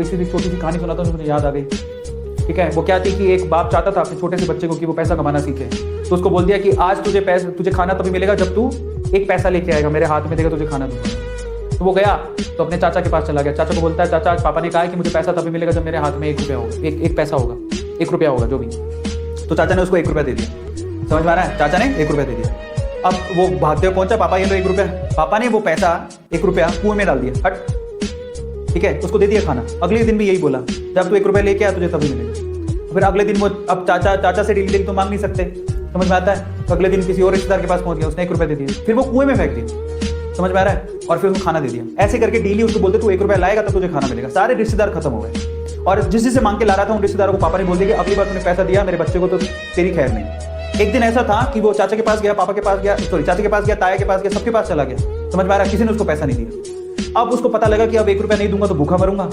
इसी छोटी सी कहानी सुनाता हूँ, मुझे याद आ गई। ठीक है, वो क्या थी कि एक बाप चाहता था अपने छोटे से बच्चे को कि वो पैसा कमाना सीखे, तो उसको बोल दिया कि आज तुझे खाना तभी मिलेगा जब तू एक पैसा लेके आएगा, मेरे हाथ में देगा, तुझे खाना दूंगा। तो वो गया तो अपने चाचा के पास चला गया। चाचा को बोलता है, चाचा आज पापा ने कहा है कि मुझे पैसा तभी मिलेगा जब मेरे हाथ में 1 रुपया होगा, एक पैसा होगा, 1 रुपया होगा जो भी। तो चाचा ने उसको 1 रुपया दे दिया। समझ में आ रहा है? चाचा ने 1 रुपया दे दिया। अब वो भागते हुए पहुंचा, पापा ये लो 1 रुपया। पापा ने वो पैसा 1 रुपया कुएं में डाल दिया, हट। ठीक है, उसको दे दिया खाना। अगले दिन भी यही बोला, जब तू 1 रुपया लेके आया तुझे तभी मिलेगा। फिर अगले दिन वो, अब चाचा से डेली तो मांग नहीं सकते, समझ में आता है? तो अगले दिन किसी और रिश्तेदार के पास पहुंच गया, उसने 1 रुपया दे दिया, फिर वो कुएं में फेंक दिया। समझ में आ रहा है? और फिर उसको खाना दे दिया। ऐसे करके डेली उसको बोलते तू 1 रुपया लाएगा तो तुझे खाना मिलेगा। सारे रिश्तेदार खत्म हो गए, और जिससे मांग के ला रहा था उन रिश्तेदारों को पापा ने बोल दिया कि अगली बार तूने पैसा दिया मेरे बच्चे को तो तेरी खैर नहीं। एक दिन ऐसा था कि वो चाचा के पास गया, पापा के पास गया, सॉरी चाचा के पास गया, ताया के पास गया, सबके पास चला गया। समझ में आ रहा है? किसी ने उसको पैसा नहीं दिया। अब उसको पता लगा कि अब 1 रुपया नहीं दूंगा तो भूखा मरूंगा।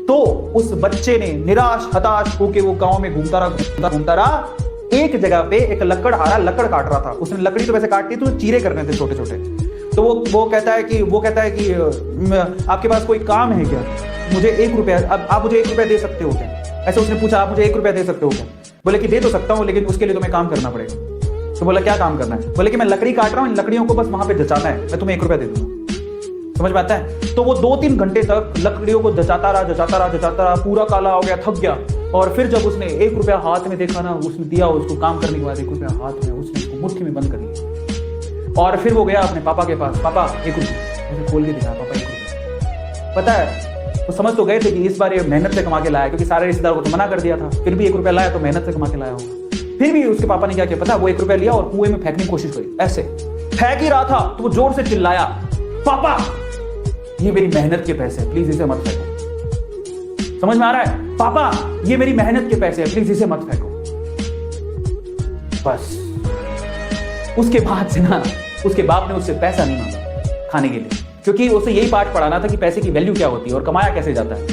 तो उस बच्चे ने निराश हताश होकर वो गांव में घूमता रहा। एक जगह पे एक लकड़हारा लकड़ काट रहा था। उसने लकड़ी तो वैसे काटती तो चीरे करने थे छोटे छोटे। तो वो कहता है कि आपके पास कोई काम है क्या? मुझे 1 रुपया, अब आप मुझे 1 रुपया दे सकते हो क्या? ऐसे उसने पूछा, आप मुझे 1 रुपया दे सकते हो क्या? बोले कि दे तो सकता हूँ, लेकिन उसके लिए तुम्हें काम करना पड़ेगा। तो बोला क्या काम करना है? बोले कि मैं लकड़ी काट रहा हूँ, इन लकड़ियों को बस वहां पे जचाना है, मैं तुम्हें 1 रुपया दे दूंगा। समझ में आता है? तो वो 2-3 घंटे तक लकड़ियों को जचाता रहा, पूरा काला हो गया, थक गया। और फिर जब उसने 1 रुपया हाथ में देखा ना, उसने दिया उसको काम करने के बाद 1 रुपया हाथ में, उसने उसको मुट्ठी में बंद कर लिया। और फिर वो गया अपने पापा के पास, पापा 1 रुपया, ऐसे खोल के दिखा, पापा 1 रुपया। पता है, वो समझ तो गए थे कि इस बार ये मेहनत से कमा के लाया, क्योंकि सारे रिश्तेदारों को तो मना कर दिया था। फिर भी 1 रुपया लाया तो मेहनत से कमा के लाया होगा। फिर भी उसके पापा ने क्या किया पता? वो 1 रुपया लिया और कुएं में फेंकने की कोशिश करी। ऐसे फेंक ही रहा था तो वो जोर से चिल्लाया, पापा ये मेरी मेहनत के पैसे हैं, प्लीज इसे मत फेंको। समझ में आ रहा है? पापा ये मेरी मेहनत के पैसे हैं, प्लीज इसे मत फेंको। बस उसके बाद से ना उसके बाप ने उससे पैसा नहीं मांगा खाने के लिए, क्योंकि उसे यही पाठ पढ़ाना था कि पैसे की वैल्यू क्या होती है और कमाया कैसे जाता है।